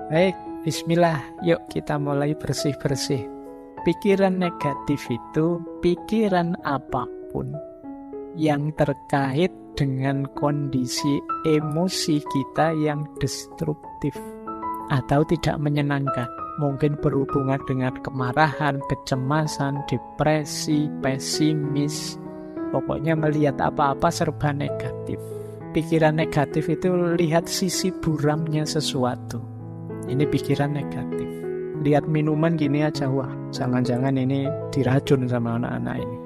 Baik, bismillah. Yuk kita mulai bersih-bersih. Pikiran negatif itu pikiran apapun yang terkait dengan kondisi emosi kita yang destruktif atau tidak menyenangkan. Mungkin berhubungan dengan kemarahan, kecemasan, depresi, pesimis. Pokoknya melihat apa-apa serba negatif. Pikiran negatif itu lihat sisi buramnya sesuatu. Ini pikiran negatif. Lihat minuman gini aja, wah jangan-jangan ini diracun sama anak-anak ini.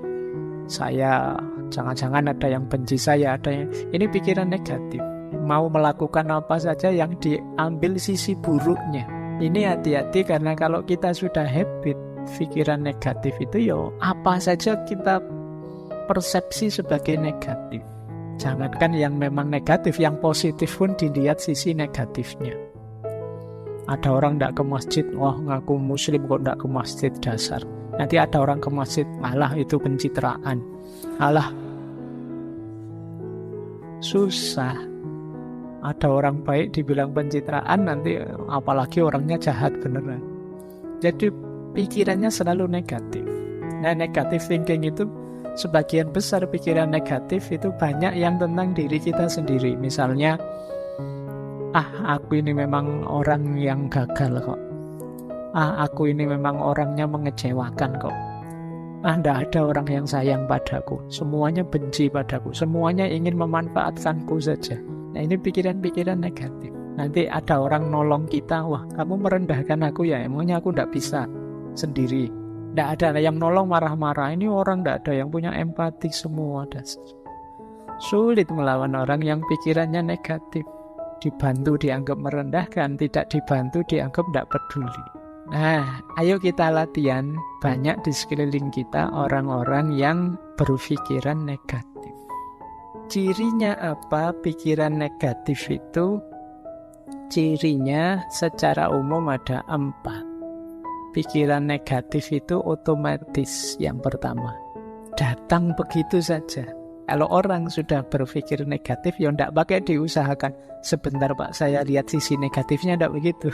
Jangan-jangan ada yang benci saya, ada yang... Ini pikiran negatif. Mau melakukan apa saja yang diambil sisi buruknya. Ini hati-hati karena kalau kita sudah habit pikiran negatif itu apa saja kita persepsi sebagai negatif. Jangankan yang memang negatif, yang positif pun dilihat sisi negatifnya. Ada orang tidak ke masjid, wah ngaku muslim kok tidak ke masjid, dasar. Nanti ada orang ke masjid, alah itu pencitraan. Alah, susah. Ada orang baik dibilang pencitraan, nanti apalagi orangnya jahat beneran. Jadi pikirannya selalu negatif. Nah, negative thinking itu sebagian besar pikiran negatif itu banyak yang tentang diri kita sendiri. Misalnya, aku ini memang orang yang gagal kok. Aku ini memang orangnya mengecewakan kok. Tidak ada orang yang sayang padaku. Semuanya benci padaku. Semuanya ingin memanfaatkanku saja. Nah, ini pikiran-pikiran negatif. Nanti ada orang nolong kita, wah kamu merendahkan aku ya, emangnya aku tidak bisa sendiri. Tidak ada yang nolong marah-marah. Ini orang tidak ada yang punya empati semua. Sulit melawan orang yang pikirannya negatif. Dibantu dianggap merendahkan, tidak dibantu dianggap tidak peduli. Nah, ayo kita latihan. Banyak di sekeliling kita orang-orang yang berpikiran negatif. Cirinya apa pikiran negatif itu? Cirinya secara umum ada 4. Pikiran negatif itu otomatis yang pertama. Datang begitu saja. Kalau orang sudah berpikir negatif, ya tidak pakai diusahakan. Sebentar Pak, saya lihat sisi negatifnya, tidak begitu.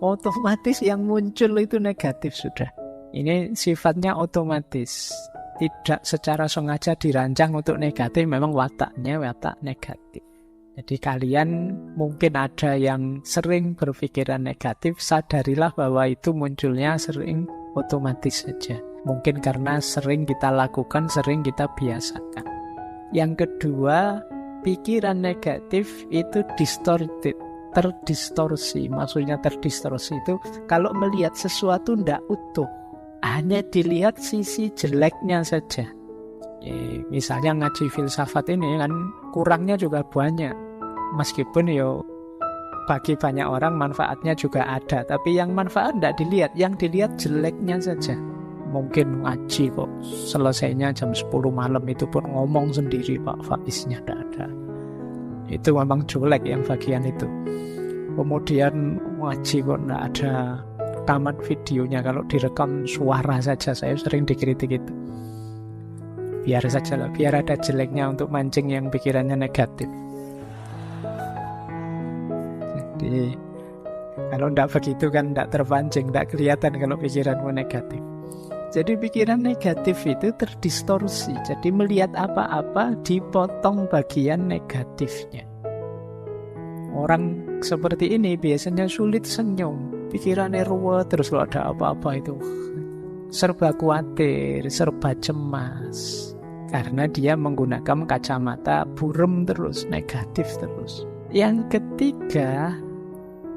Otomatis yang muncul itu negatif sudah. Ini sifatnya otomatis. Tidak secara sengaja dirancang untuk negatif, memang wataknya watak negatif. Jadi kalian mungkin ada yang sering berpikiran negatif, sadarilah bahwa itu munculnya sering otomatis saja. Mungkin karena sering kita lakukan, sering kita biasakan. Yang kedua, pikiran negatif itu distorted, terdistorsi. Maksudnya terdistorsi itu kalau melihat sesuatu tidak utuh, hanya dilihat sisi jeleknya saja. Misalnya ngaji filsafat ini kan kurangnya juga banyak. Meskipun bagi banyak orang manfaatnya juga ada, tapi yang manfaat tidak dilihat, yang dilihat jeleknya saja. Mungkin ngaji kok selesainya jam 10 malam, itu pun ngomong sendiri Pak Faiznya tidak ada. Itu memang jelek yang bagian itu. Kemudian ngaji kok tidak ada rekaman videonya, kalau direkam suara saja, saya sering dikritik itu. Biar saja lah, biar ada jeleknya untuk mancing yang pikirannya negatif. Jadi kalau tidak begitu kan tidak terpancing, tidak kelihatan kalau pikiranmu negatif. Jadi pikiran negatif itu terdistorsi. Jadi melihat apa-apa dipotong bagian negatifnya. Orang seperti ini biasanya sulit senyum. Pikirannya ruwet terus kalau ada apa-apa itu serba khawatir, serba cemas. Karena dia menggunakan kacamata buram terus, negatif terus. Yang ketiga,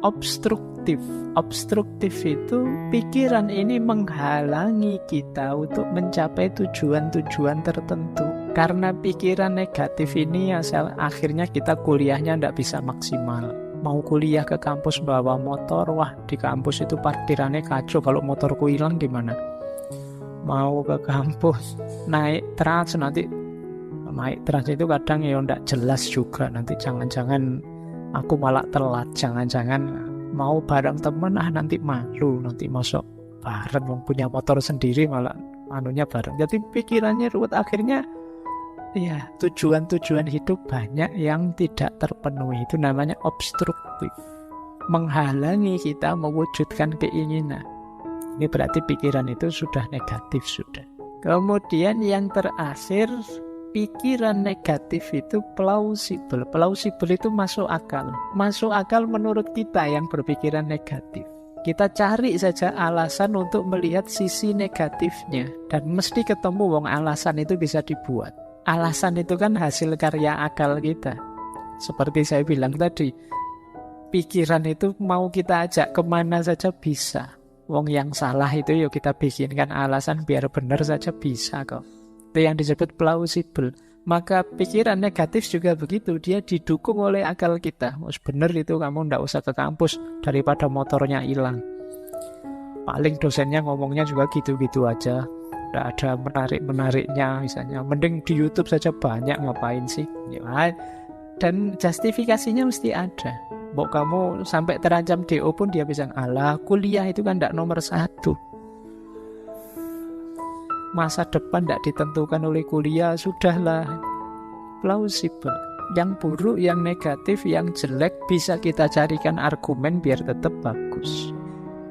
obstruktif. Obstruktif itu pikiran ini menghalangi kita untuk mencapai tujuan-tujuan tertentu. Karena pikiran negatif ini akhirnya kita kuliahnya tidak bisa maksimal. Mau kuliah ke kampus bawa motor, wah di kampus itu parkirannya kacau, kalau motorku hilang gimana? Mau ke kampus naik trans, nanti naik trans itu kadang tidak jelas juga, nanti jangan-jangan aku malah telat, jangan-jangan mau bareng temen, nanti malu, nanti masuk bareng punya motor sendiri malah anunya bareng. Jadi pikirannya ruwet, akhirnya ya tujuan-tujuan hidup banyak yang tidak terpenuhi. Itu namanya obstruktif. menghalangi kita mewujudkan keinginan. Ini berarti pikiran itu sudah negatif sudah. Kemudian yang terakhir, pikiran negatif itu plausible. Plausible itu masuk akal. Masuk akal menurut kita yang berpikiran negatif. Kita cari saja alasan untuk melihat sisi negatifnya. Dan mesti ketemu wong alasan itu bisa dibuat. Alasan itu kan hasil karya akal kita. Seperti saya bilang tadi, pikiran itu mau kita ajak kemana saja bisa. Wong yang salah itu yuk kita bikinkan alasan biar benar saja bisa kok. Itu yang disebut plausible. Maka pikiran negatif juga begitu. Dia didukung oleh akal kita. Mas benar itu kamu ndak usah ke kampus daripada motornya hilang. Paling dosennya ngomongnya juga gitu-gitu aja. Ndak ada menarik-menariknya misalnya. Mending di YouTube saja banyak, ngapain sih? Ya, dan justifikasinya mesti ada. Mbok kamu sampai terancam DO pun dia bisa, alah kuliah itu kan tidak nomor 1. Masa depan tidak ditentukan oleh kuliah, sudahlah. Plausible. Yang buruk, yang negatif, yang jelek bisa kita carikan argumen biar tetap bagus.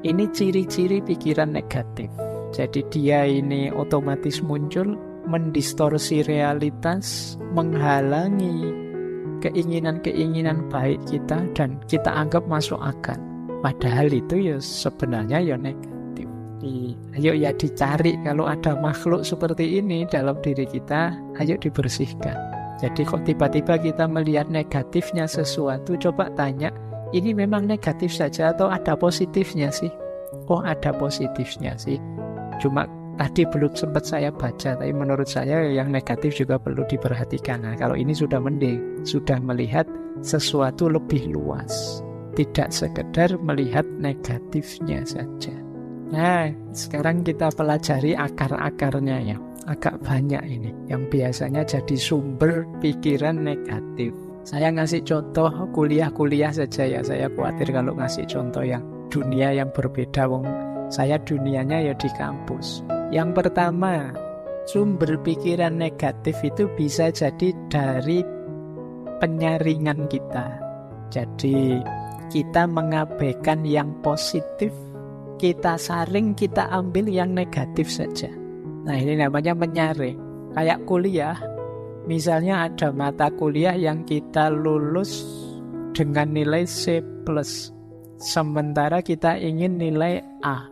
Ini ciri-ciri pikiran negatif. Jadi dia ini otomatis muncul, mendistorsi realitas, menghalangi keinginan-keinginan baik kita dan kita anggap masuk akal. Padahal itu ya sebenarnya ya negatif. Ayo ya dicari kalau ada makhluk seperti ini dalam diri kita, ayo dibersihkan. Jadi kok tiba-tiba kita melihat negatifnya sesuatu, coba tanya, ini memang negatif saja atau ada positifnya sih? Oh ada positifnya sih. Cuma tadi belum sempat saya baca, tapi menurut saya yang negatif juga perlu diperhatikan. Nah, kalau ini sudah mending, sudah melihat sesuatu lebih luas, tidak sekedar melihat negatifnya saja. Nah, sekarang kita pelajari akar-akarnya ya. Agak banyak ini, yang biasanya jadi sumber pikiran negatif. Saya ngasih contoh kuliah-kuliah saja ya, saya khawatir kalau ngasih contoh yang dunia yang berbeda, wong saya dunianya ya di kampus. Yang pertama, sumber pikiran negatif itu bisa jadi dari penyaringan kita. Jadi kita mengabaikan yang positif, kita saring, kita ambil yang negatif saja. Nah ini namanya menyaring. Kayak kuliah, misalnya ada mata kuliah yang kita lulus dengan nilai C+, sementara kita ingin nilai A.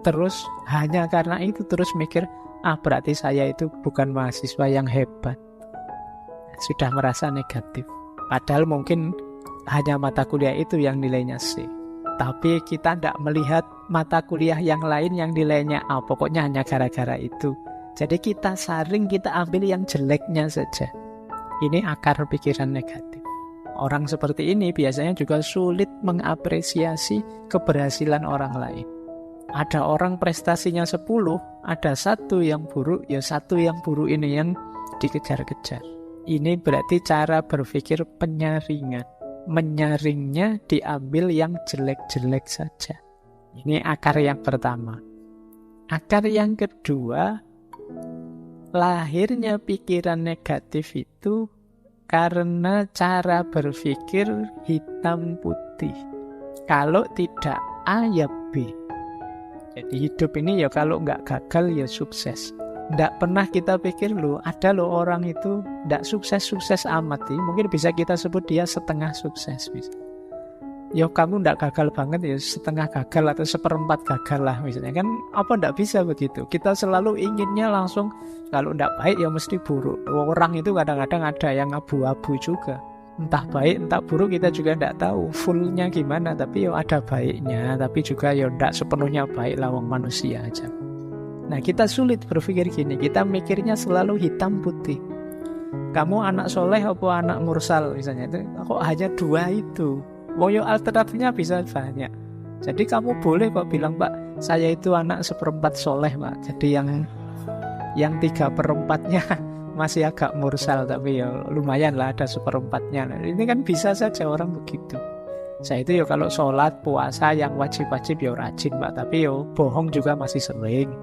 Terus hanya karena itu terus mikir, berarti saya itu bukan mahasiswa yang hebat. Sudah merasa negatif. Padahal mungkin hanya mata kuliah itu yang nilainya C. Tapi kita tidak melihat mata kuliah yang lain yang nilainya A. Pokoknya hanya gara-gara itu. Jadi kita saring, kita ambil yang jeleknya saja. Ini akar pikiran negatif. Orang seperti ini biasanya juga sulit mengapresiasi keberhasilan orang lain. Ada orang prestasinya 10, ada satu yang buruk, ya satu yang buruk ini yang dikejar-kejar. Ini berarti cara berpikir penyaringan. Menyaringnya diambil yang jelek-jelek saja. Ini akar yang pertama. Akar yang kedua, lahirnya pikiran negatif itu karena cara berpikir hitam putih. Kalau tidak A ya B. Jadi hidup ini ya kalau nggak gagal ya sukses. Nggak pernah kita pikir ada orang itu nggak sukses-sukses amat. Mungkin bisa kita sebut dia setengah sukses. Ya kamu nggak gagal banget ya setengah gagal atau seperempat gagal lah misalnya. Kan apa nggak bisa begitu. Kita selalu inginnya langsung kalau nggak baik ya mesti buruk. Orang itu kadang-kadang ada yang abu-abu juga. Entah baik, entah buruk kita juga tidak tahu fullnya gimana, tapi ya ada baiknya, tapi juga ya tidak sepenuhnya baik lawang manusia aja. Nah kita sulit berpikir gini, kita mikirnya selalu hitam putih. Kamu anak soleh apa anak mursal misalnya, itu kok hanya 2 itu. Woyo alternatifnya bisa banyak. Jadi kamu boleh kok bilang, Pak, saya itu anak 1/4 soleh, Pak. Jadi yang 3/4-nya masih agak mursal, tapi ya lumayan lah ada 1/4-nya. Ini kan bisa saja orang begitu. Saya itu ya kalau sholat, puasa yang wajib-wajib ya rajin Pak, tapi ya bohong juga masih sering.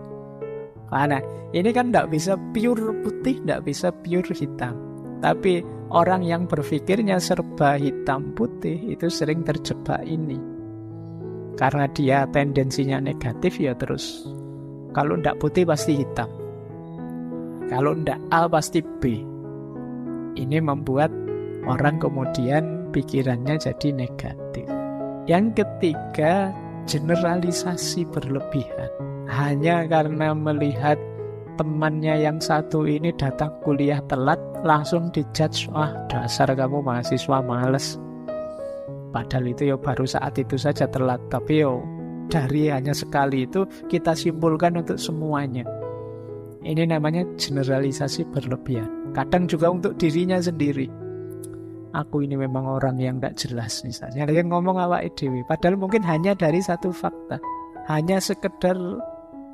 Nah ini kan tidak bisa pure putih, tidak bisa pure hitam. Tapi orang yang berpikirnya serba hitam putih itu sering terjebak ini. Karena dia tendensinya negatif ya terus. Kalau ndak putih pasti hitam. Kalau ndak A pasti B. Ini membuat orang kemudian pikirannya jadi negatif. Yang ketiga, generalisasi berlebihan. Hanya karena melihat temannya yang satu ini datang kuliah telat, langsung dijudge, wah dasar kamu mahasiswa males. Padahal itu ya baru saat itu saja telat. Tapi dari hanya sekali itu kita simpulkan untuk semuanya. Ini namanya generalisasi berlebihan. Kadang juga untuk dirinya sendiri. Aku ini memang orang yang tidak jelas misalnya. Dia ngomong awake dhewe. Padahal mungkin hanya dari satu fakta. Hanya sekedar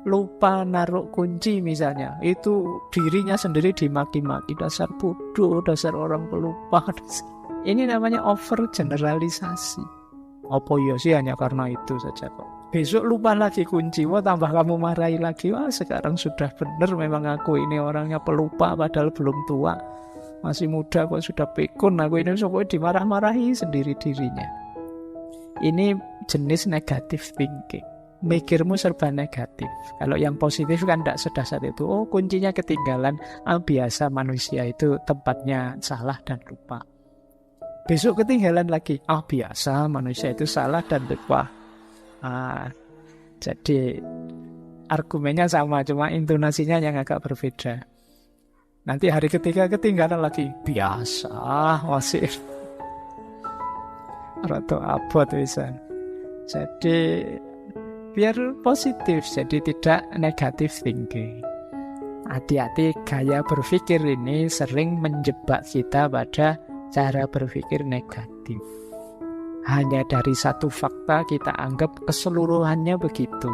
lupa naruh kunci misalnya. Itu dirinya sendiri dimaki-maki. Dasar bodoh, dasar orang pelupa. Ini namanya over generalisasi. Apa ya sih hanya karena itu saja kok. Besok lupa lagi kunci, wah tambah kamu marahi lagi. Wah sekarang sudah benar memang aku ini orangnya pelupa padahal belum tua. Masih muda kok sudah pikun. Aku ini pokoknya dimarah-marahi sendiri dirinya. Ini jenis negatif thinking. Mikirmu serba negatif. Kalau yang positif kan tidak sedasar itu. Oh kuncinya ketinggalan. Biasa manusia itu tempatnya salah dan lupa. Besok ketinggalan lagi. Biasa manusia itu salah dan lupa. Jadi argumennya sama, cuma intonasinya yang agak berbeda. Nanti hari ketiga ketinggalan lagi. Biasa masih rada abot bisa. Jadi biar positif, jadi tidak negatif thinking. Hati-hati, gaya berpikir ini sering menjebak kita pada cara berpikir negatif. Hanya dari satu fakta kita anggap keseluruhannya begitu.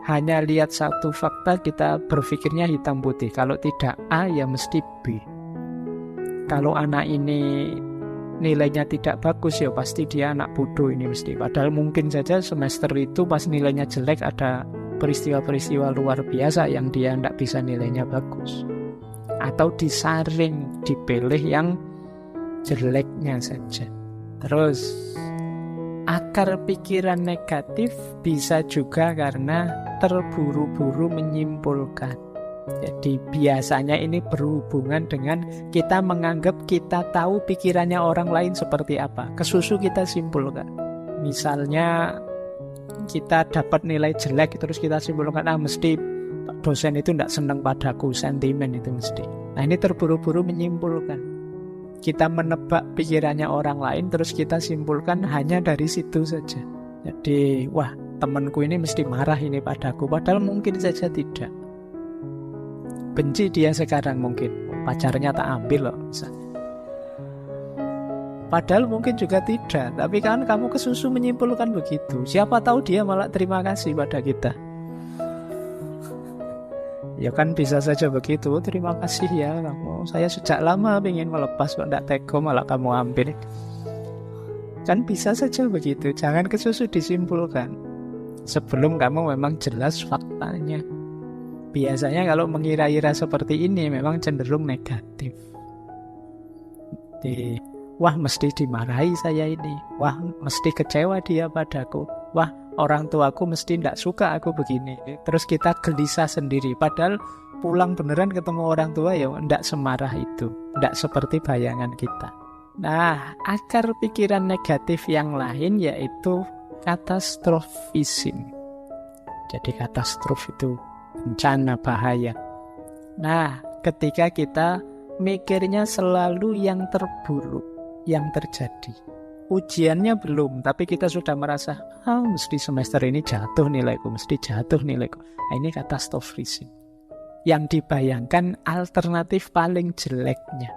Hanya lihat satu fakta kita berpikirnya hitam putih. Kalau tidak A ya mesti B. Kalau anak ini nilainya tidak bagus ya pasti dia anak bodoh ini mesti. Padahal mungkin saja semester itu pas nilainya jelek ada peristiwa-peristiwa luar biasa yang dia tidak bisa nilainya bagus. Atau disaring, dipilih yang jeleknya saja. Terus akar pikiran negatif bisa juga karena terburu-buru menyimpulkan. Jadi biasanya ini berhubungan dengan kita menganggap kita tahu pikirannya orang lain seperti apa. Kesusu kita simpulkan. Misalnya kita dapat nilai jelek terus kita simpulkan mesti dosen itu tidak senang padaku, sentimen itu mesti. Nah ini terburu-buru menyimpulkan. Kita menebak pikirannya orang lain terus kita simpulkan hanya dari situ saja. Jadi wah temanku ini mesti marah ini padaku, padahal mungkin saja tidak. Benci dia sekarang mungkin, pacarnya tak ambil loh misalnya. Padahal mungkin juga tidak, tapi kan kamu kesusu menyimpulkan begitu. Siapa tahu dia malah terima kasih pada kita. Ya kan bisa saja begitu. Terima kasih ya kamu. Saya sejak lama ingin melepas kok tidak tega malah kamu ambil. Kan bisa saja begitu. Jangan kesusu disimpulkan sebelum kamu memang jelas faktanya. Biasanya kalau mengira-ira seperti ini memang cenderung negatif. Wah mesti dimarahi saya ini. Wah mesti kecewa dia padaku. Wah orang tuaku mesti tidak suka aku begini. Terus kita gelisah sendiri. Padahal pulang beneran ketemu orang tua ya tidak semarah itu. Tidak seperti bayangan kita. Nah, akar pikiran negatif yang lain yaitu katastrofisme. Jadi katastrof itu bencana, bahaya. Nah, ketika kita mikirnya selalu yang terburuk yang terjadi. Ujiannya belum, tapi kita sudah merasa mesti semester ini jatuh nilaiku, mesti jatuh nilaiku. Nah, ini katastrofisme. Yang dibayangkan alternatif paling jeleknya.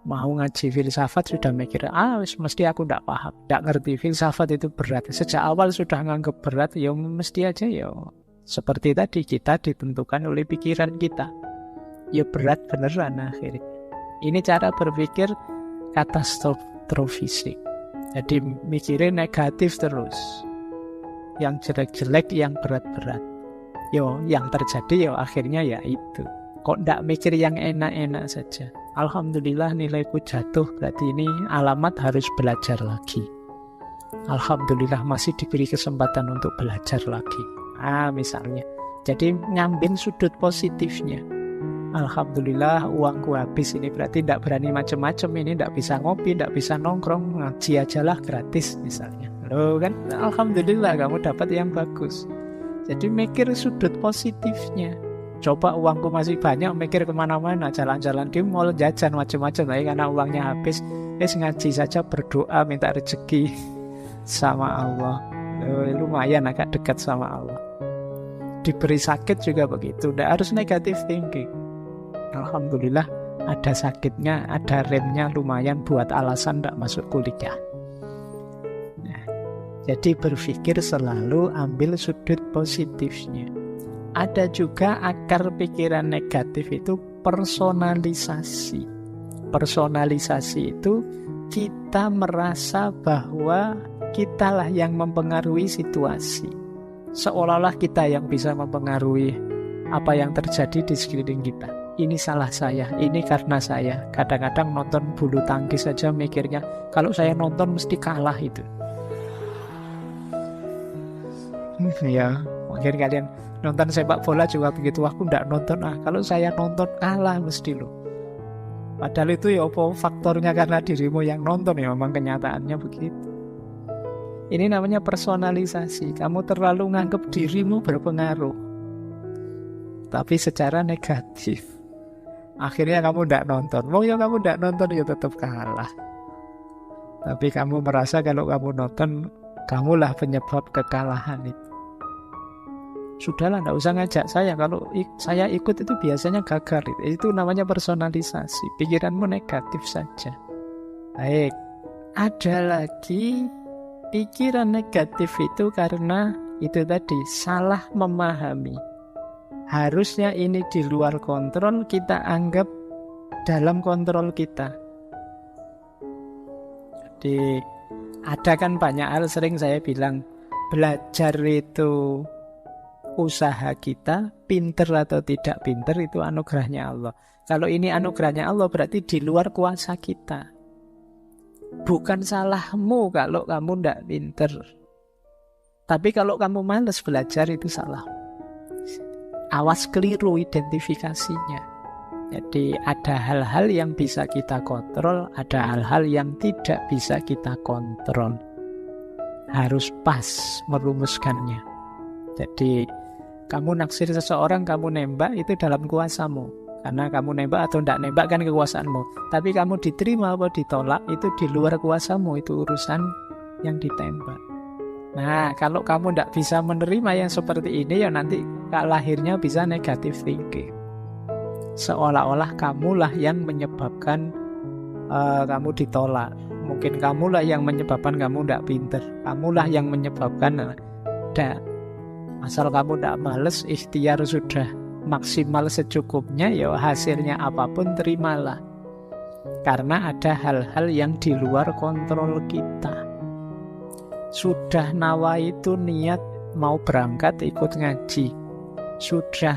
Mau ngaji filsafat sudah mikir, mesti aku tidak paham, tidak ngerti, filsafat itu berat. Sejak awal sudah nganggap berat, ya mesti aja ya. Seperti tadi kita ditentukan oleh pikiran kita. Ya berat beneran akhirnya. Ini cara berpikir katastrofisme. Jadi mikirin negatif terus. Yang jelek-jelek, yang berat-berat. Yo, yang terjadi ya akhirnya ya itu. Kok tidak mikir yang enak-enak saja. Alhamdulillah nilaiku jatuh, berarti ini alamat harus belajar lagi. Alhamdulillah masih diberi kesempatan untuk belajar lagi. Misalnya. Jadi ngambil sudut positifnya. Alhamdulillah uangku habis, ini berarti tidak berani macam-macam, ini tidak bisa ngopi, tidak bisa nongkrong, ngaji aja lah gratis misalnya. Loh kan, alhamdulillah kamu dapat yang bagus. Jadi mikir sudut positifnya. Coba uangku masih banyak, mikir kemana-mana, jalan-jalan di mall, jajan macam-macam, tapi karena uangnya habis, ngaji saja, berdoa minta rezeki sama Allah. Loh, lumayan agak dekat sama Allah. Diberi sakit juga begitu, tidak harus negatif thinking. Alhamdulillah ada sakitnya, ada remnya, lumayan buat alasan tidak masuk kuliah. Nah, jadi berpikir selalu ambil sudut positifnya. Ada juga akar pikiran negatif itu personalisasi. Personalisasi itu kita merasa bahwa kitalah yang mempengaruhi situasi. Seolah-olah kita yang bisa mempengaruhi apa yang terjadi di sekeliling kita. Ini salah saya, ini karena saya. Kadang-kadang nonton bulu tangkis saja mikirnya, kalau saya nonton mesti kalah itu. Ya, mungkin kalian nonton sepak bola juga begitu. Aku tidak nonton, kalau saya nonton kalah mesti loh. Padahal itu ya apa faktornya karena dirimu yang nonton, ya memang kenyataannya begitu. Ini namanya personalisasi. Kamu terlalu nganggap dirimu berpengaruh, tapi secara negatif. Akhirnya kamu tidak nonton. Ya kamu tidak nonton, ya tetap kalah. Tapi kamu merasa kalau kamu nonton, kamulah penyebab kekalahan itu. Sudahlah, tidak usah ngajak saya. Kalau saya ikut itu biasanya gagal. Itu namanya personalisasi. Pikiranmu negatif saja. Baik. Ada lagi pikiran negatif itu karena itu tadi, salah memahami. Harusnya ini di luar kontrol, kita anggap dalam kontrol kita. Jadi ada kan banyak hal, sering saya bilang, belajar itu usaha kita, pinter atau tidak pinter itu anugerahnya Allah. Kalau ini anugerahnya Allah berarti di luar kuasa kita. Bukan salahmu kalau kamu tidak pinter. Tapi kalau kamu malas belajar itu salah. Awas keliru identifikasinya. Jadi ada hal-hal yang bisa kita kontrol, ada hal-hal yang tidak bisa kita kontrol. Harus pas merumuskannya. Jadi kamu naksir seseorang, kamu nembak, itu dalam kuasamu. Karena kamu nembak atau tidak nembak kan kekuasaanmu. Tapi kamu diterima atau ditolak itu di luar kuasamu, itu urusan yang ditembak. Nah, kalau kamu tidak bisa menerima yang seperti ini, ya nanti lahirnya bisa negative thinking. Seolah-olah kamulah yang menyebabkan kamu ditolak. Mungkin kamulah yang menyebabkan kamu tidak pinter. Kamulah yang menyebabkan asal kamu tidak males, ikhtiar sudah maksimal secukupnya, ya hasilnya apapun terimalah. Karena ada hal-hal yang di luar kontrol kita. Sudah nawa itu niat mau berangkat ikut ngaji, sudah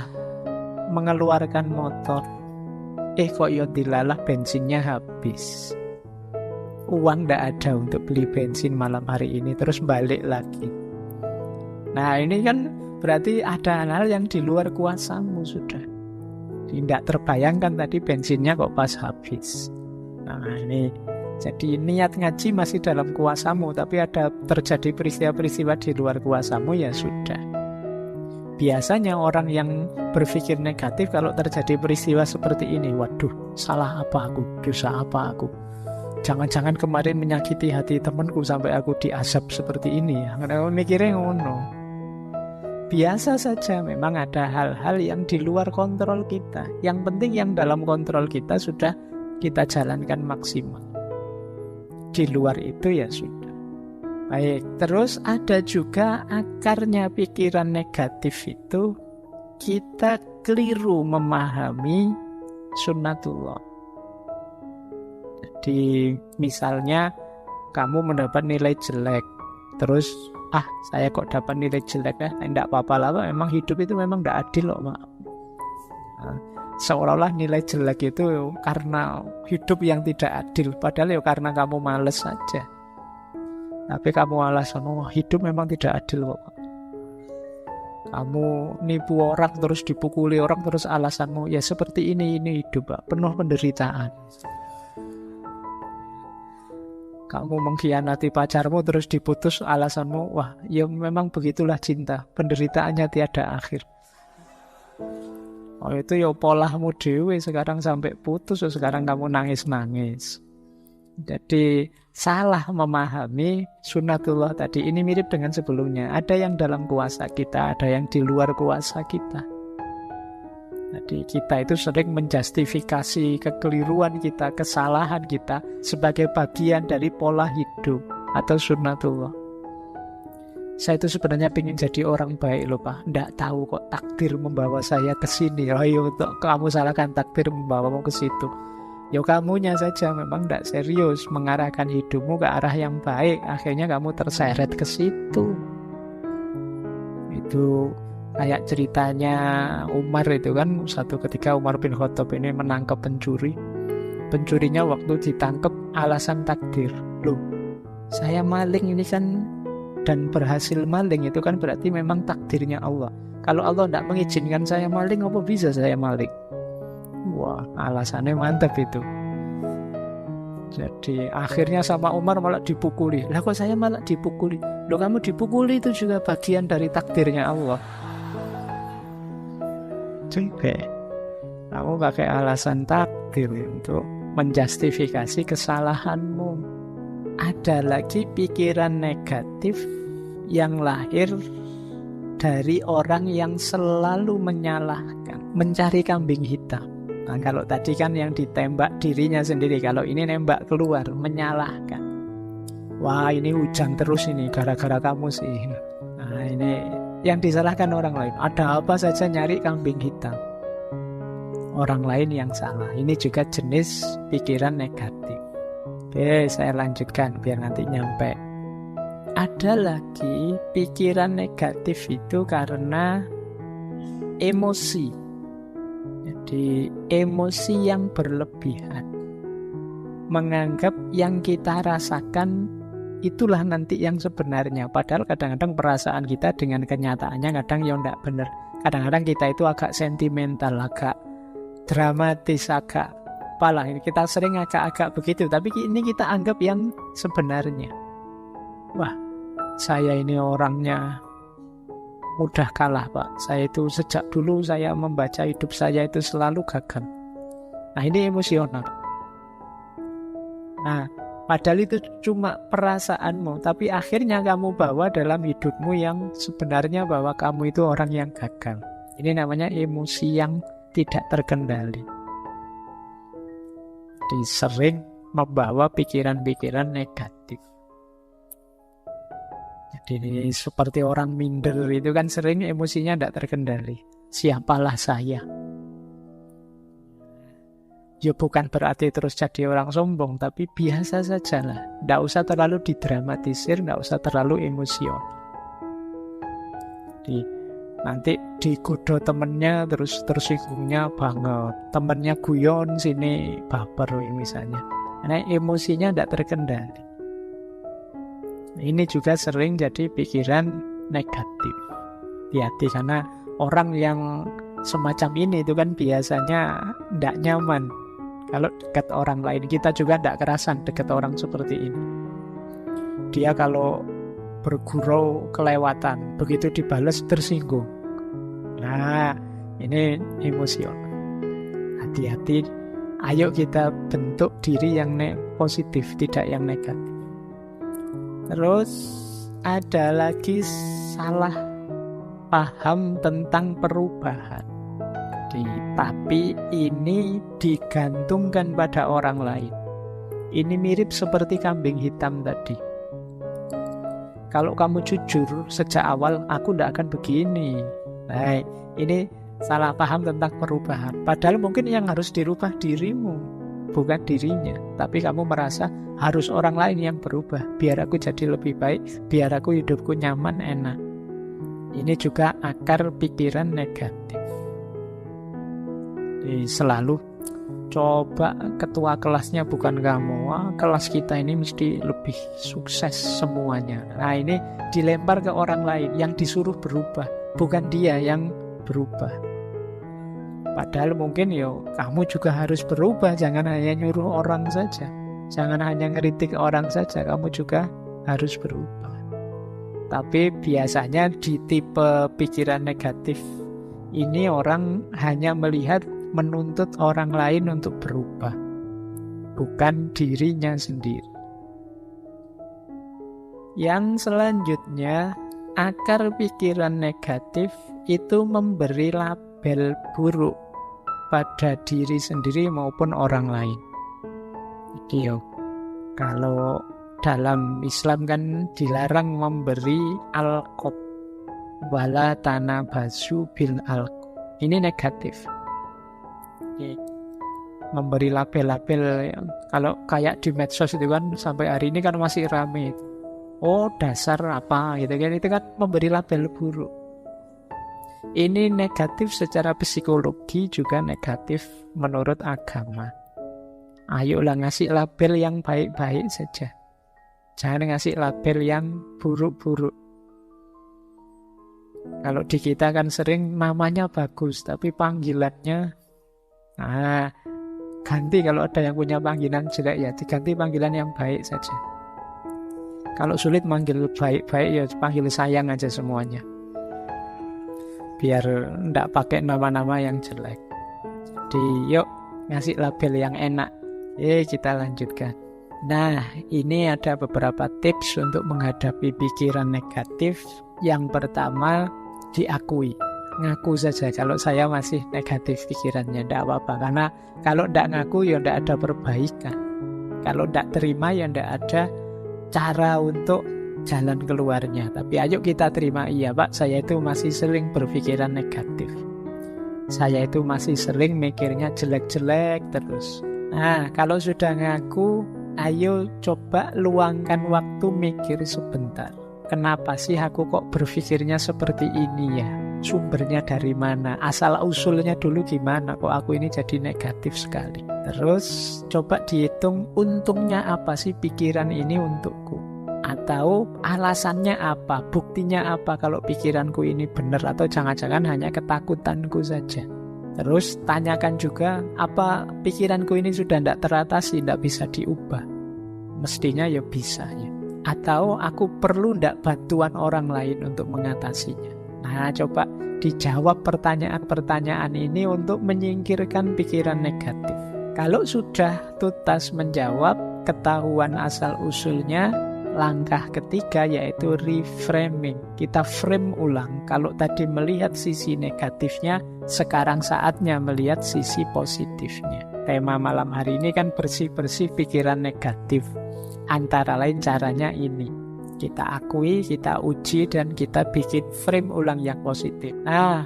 mengeluarkan motor, kok ya dilalah bensinnya habis, uang tidak ada untuk beli bensin malam hari ini, terus balik lagi. Nah ini kan berarti ada hal-hal yang di luar kuasamu sudah. Tidak terbayangkan tadi bensinnya kok pas habis. Nah ini, jadi niat ngaji masih dalam kuasamu, tapi ada terjadi peristiwa-peristiwa di luar kuasamu, ya sudah. Biasanya orang yang berpikir negatif kalau terjadi peristiwa seperti ini, waduh, salah apa aku, dosa apa aku, jangan-jangan kemarin menyakiti hati temanku sampai aku diazab seperti ini ya. Karena mikirnya ngono. Biasa saja, memang ada hal-hal yang di luar kontrol kita. Yang penting yang dalam kontrol kita sudah kita jalankan maksimal. Di luar itu ya sudah. Baik, terus ada juga akarnya pikiran negatif itu, kita keliru memahami sunnatullah. Jadi misalnya kamu mendapat nilai jelek, terus saya kok dapat nilai jelek ya, tidak apa-apa lah, memang hidup itu memang tidak adil loh, Mak. Seolah-olah nilai jelek itu karena hidup yang tidak adil, padahal ya karena kamu males saja. Tapi kamu alasan, oh hidup memang tidak adil kok. Kamu nipu orang terus dipukuli orang terus alasanmu, ya seperti ini hidup Pak, penuh penderitaan. Kamu mengkhianati pacarmu terus diputus alasanmu, wah ya memang begitulah cinta, penderitaannya tiada akhir. Oh itu ya polahmu dewe, sekarang sampai putus, sekarang kamu nangis-nangis. Jadi salah memahami sunnatullah tadi. Ini mirip dengan sebelumnya. Ada yang dalam kuasa kita, ada yang di luar kuasa kita. Jadi kita itu sering menjustifikasi kekeliruan kita, kesalahan kita sebagai bagian dari pola hidup atau sunnatullah. Saya itu sebenarnya ingin jadi orang baik loh Pak. Nggak tahu kok takdir membawa saya ke sini. Ayo untuk kamu salahkan takdir membawamu ke situ. Ya kamunya saja memang tidak serius mengarahkan hidupmu ke arah yang baik. Akhirnya kamu terseret ke situ. Itu kayak ceritanya Umar itu kan. Satu ketika Umar bin Khattab ini menangkap pencuri. Pencurinya waktu ditangkap alasan takdir. Loh, saya maling ini kan dan berhasil maling, itu kan berarti memang takdirnya Allah. Kalau Allah tidak mengizinkan saya maling, apa bisa saya maling? Wah, alasannya mantap itu. Jadi akhirnya sama Umar malah dipukuli. Lah kok saya malah dipukuli? Loh kamu dipukuli itu juga bagian dari takdirnya Allah. Juga kamu pakai alasan takdir untuk menjustifikasi kesalahanmu. Ada lagi pikiran negatif yang lahir dari orang yang selalu menyalahkan, mencari kambing hitam. Nah, kalau tadi kan yang ditembak dirinya sendiri, kalau ini nembak keluar, menyalahkan. Wah ini hujan terus ini, gara-gara kamu sih. Nah ini yang disalahkan orang lain. Ada apa saja nyari kambing hitam. Orang lain yang salah. Ini juga jenis pikiran negatif. Oke, saya lanjutkan biar nanti nyampe. Ada lagi pikiran negatif itu karena emosi. Jadi emosi yang berlebihan. Menganggap yang kita rasakan itulah nanti yang sebenarnya. Padahal kadang-kadang perasaan kita dengan kenyataannya kadang ya enggak benar. Kadang-kadang kita itu agak sentimental, agak dramatis, agak apalah. Kita sering agak-agak begitu. Tapi ini kita anggap yang sebenarnya. Wah, saya ini orangnya mudah kalah Pak. Saya itu sejak dulu saya membaca hidup saya itu selalu gagal. Nah ini emosional. Nah padahal itu cuma perasaanmu, tapi akhirnya kamu bawa dalam hidupmu yang sebenarnya bahwa kamu itu orang yang gagal. Ini namanya emosi yang tidak terkendali. Jadi sering membawa pikiran-pikiran negatif. Jadi seperti orang minder itu kan sering emosinya tidak terkendali. Siapalah saya? Ya bukan berarti terus jadi orang sombong, tapi biasa sajalah. Tidak usah terlalu didramatisir, tidak usah terlalu emosional. Nanti digoda temennya terus tersinggungnya banget. Temennya guyon sini baper misalnya. Karena emosinya tidak terkendali. Ini juga sering jadi pikiran negatif. Hati-hati karena orang yang semacam ini itu kan biasanya tidak nyaman kalau dekat orang lain. Kita juga tidak kerasan dekat orang seperti ini. Dia kalau bergurau kelewatan, begitu dibalas tersinggung. Nah, ini emosional. Hati-hati. Ayo kita bentuk diri yang positif, tidak yang negatif. Terus ada lagi salah paham tentang perubahan. Tapi ini digantungkan pada orang lain. Ini mirip seperti kambing hitam tadi. Kalau kamu jujur sejak awal, aku tidak akan begini. Baik, ini salah paham tentang perubahan. Padahal mungkin yang harus dirubah dirimu, bukan dirinya. Tapi kamu merasa harus orang lain yang berubah, biar aku jadi lebih baik, biar aku hidupku nyaman, enak. Ini juga akar pikiran negatif. Jadi selalu Coba ketua kelasnya bukan kamu. Wah, kelas kita ini mesti lebih sukses semuanya. Nah, ini dilempar ke orang lain yang disuruh berubah, bukan dia yang berubah. Padahal mungkin kamu juga harus berubah. Jangan hanya nyuruh orang saja. Jangan hanya ngeritik orang saja, kamu juga harus berubah. Tapi biasanya di tipe pikiran negatif ini orang hanya melihat menuntut orang lain untuk berubah, bukan dirinya sendiri. Yang selanjutnya, akar pikiran negatif itu memberi label buruk pada diri sendiri maupun orang lain. Jadi kalau dalam Islam kan dilarang memberi alqab, wala tanabazu bil alqab. Ini negatif. Memberi label-label kalau kayak di medsos itu kan sampai hari ini kan masih rame. Oh, dasar apa gitu kan, itu kan memberi label buruk. Ini negatif secara psikologi, juga negatif menurut agama. Ayolah ngasih label yang baik-baik saja. Jangan ngasih label yang buruk-buruk. Kalau di kita kan sering namanya bagus tapi panggilannya ganti. Kalau ada yang punya panggilan jelek ya diganti panggilan yang baik saja. Kalau sulit manggil baik-baik ya panggil sayang aja semuanya. Biar enggak pakai nama-nama yang jelek. Jadi yuk ngasih label yang enak. Kita lanjutkan. Nah, ini ada beberapa tips untuk menghadapi pikiran negatif. Yang pertama, diakui. Ngaku saja kalau saya masih negatif pikirannya, tidak apa-apa. Karena kalau tidak ngaku ya tidak ada perbaikan. Kalau tidak terima ya tidak ada cara untuk jalan keluarnya. Tapi ayo kita terima, iya Pak, saya itu masih sering berpikiran negatif. Saya itu masih sering mikirnya jelek-jelek terus. Nah, kalau sudah ngaku, ayo coba luangkan waktu mikir sebentar. Kenapa sih aku kok berpikirnya seperti ini ya? Sumbernya dari mana? Asal-usulnya dulu gimana? Kok aku ini jadi negatif sekali? Terus coba dihitung untungnya apa sih pikiran ini untukku? Atau alasannya apa? Buktinya apa kalau pikiranku ini benar? Atau jangan-jangan hanya ketakutanku saja? Terus tanyakan juga, apa pikiranku ini sudah tidak teratasi, tidak bisa diubah? Mestinya ya bisa ya. Atau aku perlu tidak bantuan orang lain untuk mengatasinya? Nah, coba dijawab pertanyaan-pertanyaan ini untuk menyingkirkan pikiran negatif. Kalau sudah tuntas menjawab, ketahuan asal-usulnya, langkah ketiga yaitu reframing. Kita frame ulang. Kalau tadi melihat sisi negatifnya, sekarang saatnya melihat sisi positifnya. Tema malam hari ini kan bersih-bersih pikiran negatif. Antara lain caranya ini. Kita akui, kita uji, dan kita bikin frame ulang yang positif. Nah,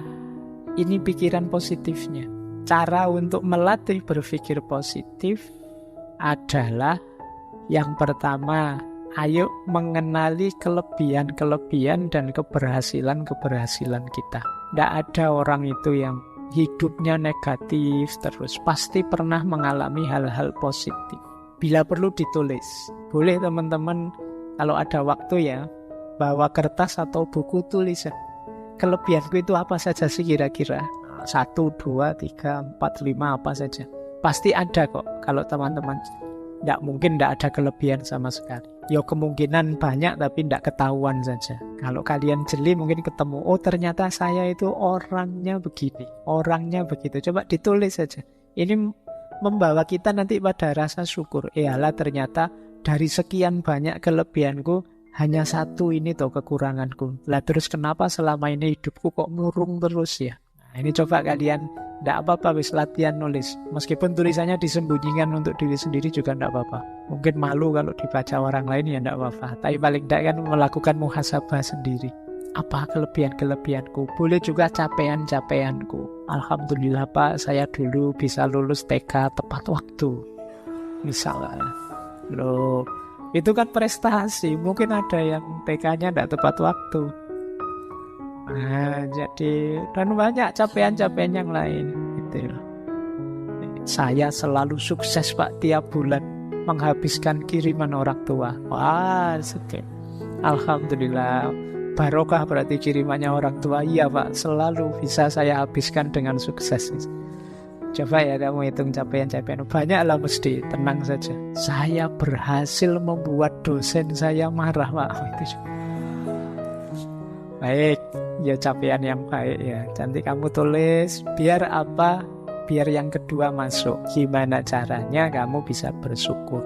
ini pikiran positifnya. Cara untuk melatih berpikir positif adalah yang pertama, ayo mengenali kelebihan-kelebihan dan keberhasilan-keberhasilan kita. Tidak ada orang itu yang hidupnya negatif terus. Pasti pernah mengalami hal-hal positif. Bila perlu ditulis. Boleh teman-teman kalau ada waktu ya, bawa kertas atau buku tulis. Kelebihanku itu apa saja sih kira-kira? 1, 2, 3, 4, 5 apa saja. Pasti ada kok kalau teman-teman. Tidak mungkin tidak ada kelebihan sama sekali. Ya kemungkinan banyak tapi tidak ketahuan saja. Kalau kalian jeli mungkin ketemu, oh ternyata saya itu orangnya begini, orangnya begitu. Coba ditulis saja. Ini membawa kita nanti pada rasa syukur. Iyalah ternyata dari sekian banyak kelebihanku hanya satu ini toh kekuranganku. Lah terus kenapa selama ini hidupku kok murung terus ya? Nah, ini coba kalian, tidak apa-apa wis latihan nulis. Meskipun tulisannya disembunyikan untuk diri sendiri juga tidak apa-apa. Mungkin malu kalau dibaca orang lain ya tidak apa-apa. Tapi paling tidak kan melakukan muhasabah sendiri. Apa kelebihan-kelebihanku? Boleh juga capaian-capaianku. Alhamdulillah Pak, saya dulu bisa lulus TK tepat waktu. Misalnya. Loh, itu kan prestasi. Mungkin ada yang TK-nya tidak tepat waktu. Nah, jadi dan banyak capaian-capaian yang lain gitu loh. Saya selalu sukses Pak tiap bulan menghabiskan kiriman orang tua. Wah, sedih. Alhamdulillah. Barokah berarti kirimannya orang tua. Iya Pak, selalu bisa saya habiskan dengan sukses. Coba ya kamu hitung capaian-capaian. Banyaklah mesti, tenang saja. Saya berhasil membuat dosen saya marah Pak. Itu juga. Baik, ya capaian yang baik ya. Nanti kamu tulis, biar apa? Biar yang kedua masuk. Gimana caranya kamu bisa bersyukur?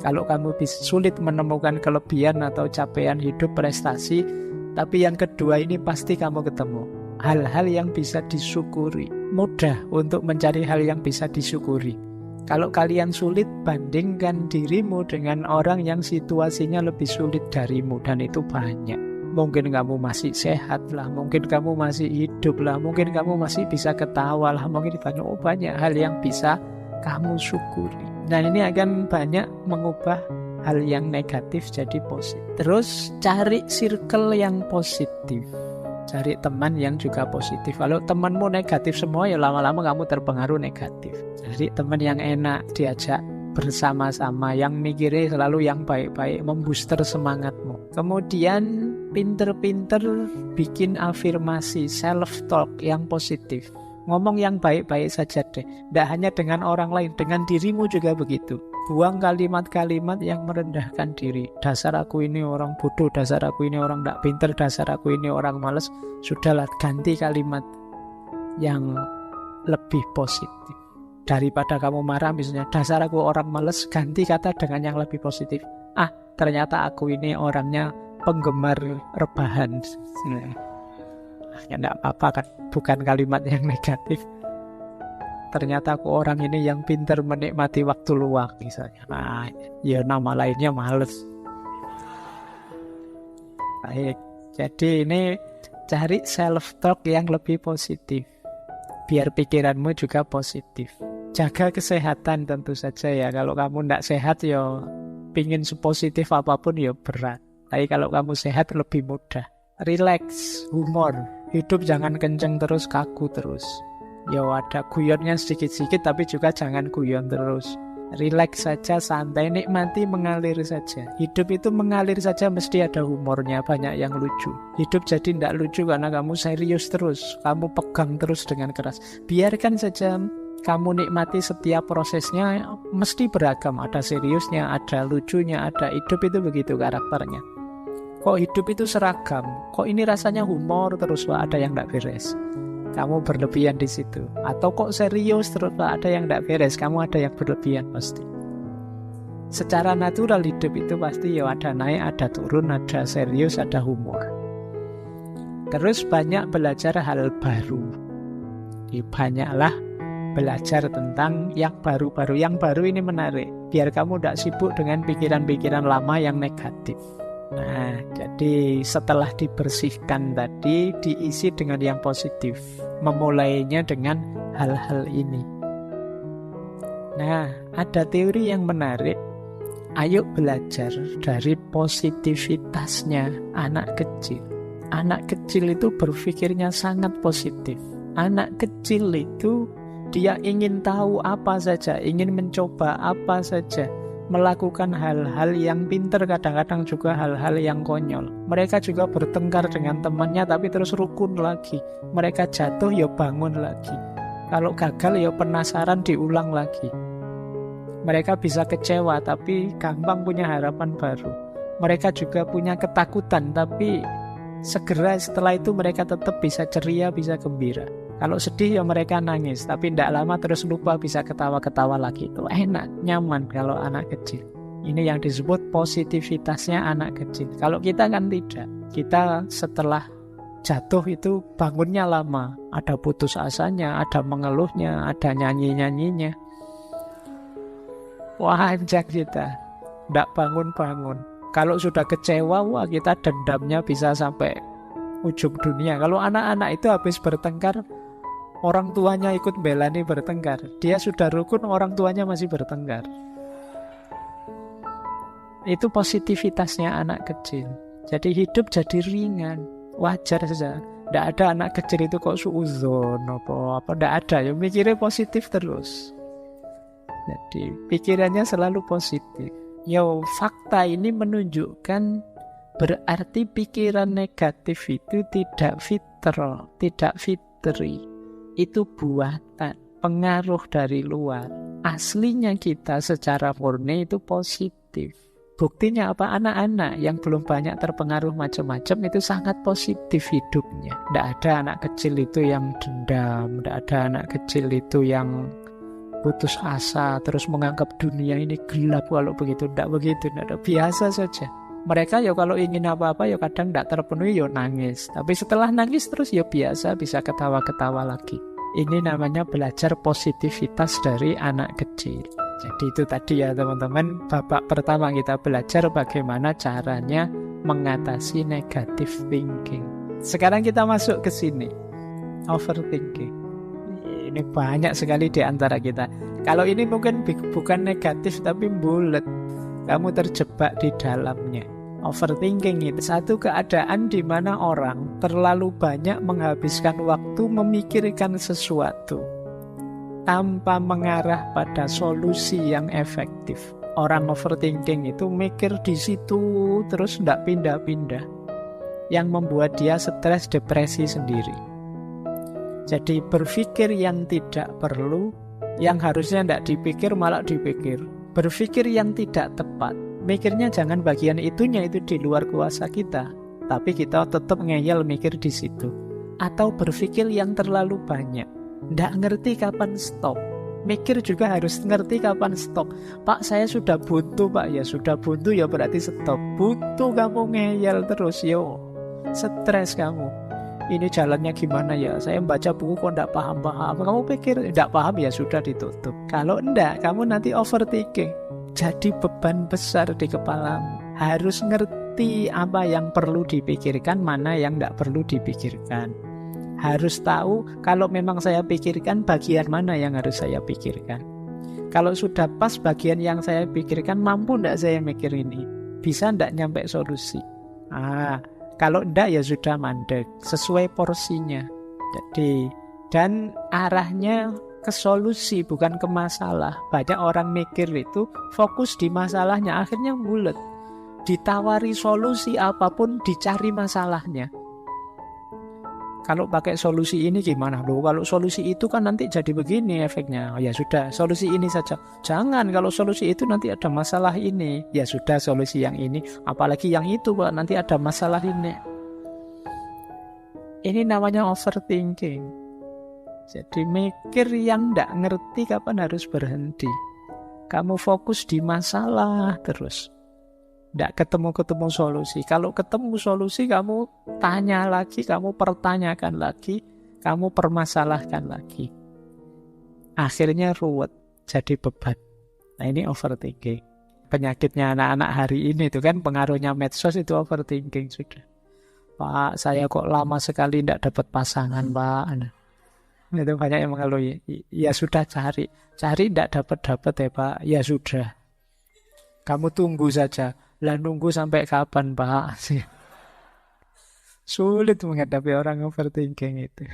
Kalau kamu sulit menemukan kelebihan atau capaian hidup prestasi, tapi yang kedua ini pasti kamu ketemu. Hal-hal yang bisa disyukuri. Mudah untuk mencari hal yang bisa disyukuri. Kalau kalian sulit, bandingkan dirimu dengan orang yang situasinya lebih sulit darimu. Dan itu banyak. Mungkin kamu masih sehat lah, mungkin kamu masih hidup lah, mungkin kamu masih bisa ketawa lah, mungkin banyak hal yang bisa kamu syukuri. Dan ini akan banyak mengubah hal yang negatif jadi positif. Terus cari circle yang positif. Cari teman yang juga positif. Kalau temanmu negatif semua, ya lama-lama kamu terpengaruh negatif. Cari teman yang enak, diajak bersama-sama, yang mikirnya selalu yang baik-baik, membooster semangatmu. Kemudian pinter-pinter bikin afirmasi, self-talk yang positif. Ngomong yang baik-baik saja deh. Tidak hanya dengan orang lain, dengan dirimu juga begitu. Buang kalimat-kalimat yang merendahkan diri. Dasar aku ini orang bodoh, dasar aku ini orang tidak pinter, dasar aku ini orang malas. Sudahlah, ganti kalimat yang lebih positif. Daripada kamu marah misalnya, dasar aku orang malas, ganti kata dengan yang lebih positif. Ternyata aku ini orangnya penggemar rebahan. Ya enggak apa-apa kan, bukan kalimat yang negatif. Ternyata aku orang ini yang pintar menikmati waktu luang misalnya. Ya nama lainnya males. Baik, jadi ini cari self-talk yang lebih positif. Biar pikiranmu juga positif. Jaga kesehatan tentu saja ya. Kalau kamu tidak sehat ya pingin sepositif apapun ya berat. Tapi kalau kamu sehat lebih mudah. Relax, humor. Hidup jangan kenceng terus, kaku terus. Ya ada guyonnya sedikit-sedikit, tapi juga jangan guyon terus. Relax saja, santai, nikmati, mengalir saja. Hidup itu mengalir saja, mesti ada humornya, banyak yang lucu. Hidup jadi tidak lucu karena kamu serius terus, kamu pegang terus dengan keras. Biarkan saja kamu nikmati setiap prosesnya, mesti beragam. Ada seriusnya, ada lucunya, ada. Hidup itu begitu karakternya. Kok hidup itu seragam? Kok ini rasanya humor terus, Pak? Ada yang tidak beres. Kamu berlebihan di situ. Atau kok serius terus, Pak? Ada yang tidak beres. Kamu ada yang berlebihan pasti. Secara natural hidup itu pasti ya ada naik, ada turun, ada serius, ada humor. Terus banyak belajar hal baru. Banyaklah belajar tentang yang baru-baru. Yang baru ini menarik. Biar kamu tidak sibuk dengan pikiran-pikiran lama yang negatif. Nah, jadi setelah dibersihkan tadi, diisi dengan yang positif. Memulainya dengan hal-hal ini. Nah, ada teori yang menarik. Ayo belajar dari positivitasnya anak kecil. Anak kecil itu berpikirnya sangat positif. Anak kecil itu dia ingin tahu apa saja, ingin mencoba apa saja. Melakukan hal-hal yang pintar, kadang-kadang juga hal-hal yang konyol. Mereka juga bertengkar dengan temannya tapi terus rukun lagi. Mereka jatuh ya bangun lagi. Kalau gagal ya penasaran diulang lagi. Mereka bisa kecewa tapi gampang punya harapan baru. Mereka juga punya ketakutan tapi segera setelah itu mereka tetap bisa ceria, bisa gembira. Kalau sedih ya mereka nangis, tapi tidak lama terus lupa, bisa ketawa-ketawa lagi. Itu enak, nyaman kalau anak kecil. Ini yang disebut positivitasnya anak kecil. Kalau kita kan tidak. Kita setelah jatuh itu bangunnya lama. Ada putus asanya, ada mengeluhnya, ada nyanyi-nyanyinya. Wajar kita. Tidak bangun-bangun. Kalau sudah kecewa, wah kita dendamnya bisa sampai ujung dunia. Kalau anak-anak itu habis bertengkar, orang tuanya ikut belani bertengkar. Dia sudah rukun, orang tuanya masih bertengkar. Itu positivitasnya anak kecil. Jadi hidup jadi ringan, wajar saja. Tidak ada anak kecil itu kok suudzon apa. Tidak ada, ya mikirnya positif terus. Jadi pikirannya selalu positif. Yo, fakta ini menunjukkan berarti pikiran negatif itu tidak fitri. Itu buatan, pengaruh dari luar. Aslinya kita secara murni itu positif. Buktinya apa? Anak-anak yang belum banyak terpengaruh macam-macam itu sangat positif hidupnya. Tidak ada anak kecil itu yang dendam, tidak ada anak kecil itu yang putus asa, terus menganggap dunia ini gelap kalau begitu. Tidak begitu, tidak ada. Biasa saja. Mereka ya kalau ingin apa-apa ya kadang tidak terpenuhi ya nangis. Tapi setelah nangis terus ya biasa, bisa ketawa-ketawa lagi. Ini namanya belajar positivitas dari anak kecil. Jadi itu tadi ya teman-teman, babak pertama kita belajar bagaimana caranya mengatasi negative thinking. Sekarang kita masuk ke sini, overthinking. Ini banyak sekali di antara kita. Kalau ini mungkin bukan negatif tapi bulat, kamu terjebak di dalamnya. Overthinking itu satu keadaan di mana orang terlalu banyak menghabiskan waktu memikirkan sesuatu tanpa mengarah pada solusi yang efektif. Orang overthinking itu mikir di situ terus tidak pindah-pindah, yang membuat dia stres, depresi sendiri. Jadi berpikir yang tidak perlu, yang harusnya tidak dipikir malah dipikir. Berpikir yang tidak tepat, mikirnya jangan bagian itunya, itu di luar kuasa kita, tapi kita tetap ngeyel mikir di situ. Atau berpikir yang terlalu banyak, tidak ngerti kapan stop. Mikir juga harus ngerti kapan stop. Pak, saya sudah buntu Pak. Ya sudah buntu ya berarti stop. Buntu kamu ngeyel terus, yo stres kamu. Ini jalannya gimana ya? Saya membaca buku kok tidak paham-paham. Kamu pikir tidak paham ya sudah ditutup. Kalau enggak, kamu nanti overthinking. Jadi beban besar di kepalamu. Harus ngerti apa yang perlu dipikirkan, mana yang tidak perlu dipikirkan. Harus tahu kalau memang saya pikirkan bagian mana yang harus saya pikirkan. Kalau sudah pas bagian yang saya pikirkan, mampu tidak saya mikir ini? Bisa tidak nyampe solusi? Kalau tidak ya sudah mandek, sesuai porsinya. Jadi, dan arahnya ke solusi bukan ke masalah. Banyak orang mikir itu fokus di masalahnya, akhirnya bulet. Ditawari solusi apapun dicari masalahnya. Kalau pakai solusi ini gimana? Loh, kalau solusi itu kan nanti jadi begini efeknya. Ya sudah, solusi ini saja. Jangan, kalau solusi itu nanti ada masalah ini. Ya sudah, solusi yang ini. Apalagi yang itu, Pak, nanti ada masalah ini. Ini namanya overthinking. Jadi mikir yang tidak ngerti kapan harus berhenti. Kamu fokus di masalah terus. Tidak ketemu solusi. Kalau ketemu solusi, kamu tanya lagi, kamu pertanyakan lagi, kamu permasalahkan lagi. Akhirnya ruwet, jadi beban. Nah ini overthinking. Penyakitnya anak-anak hari ini itu kan pengaruhnya medsos itu overthinking sudah. Pak, saya kok lama sekali tidak dapat pasangan, Pak. Itu banyak yang mengeluh. Ya sudah cari tidak dapat ya Pak. Ya sudah. Kamu tunggu saja. Lah nunggu sampai kapan, Pak? Sulit menghadapi orang overthinking itu.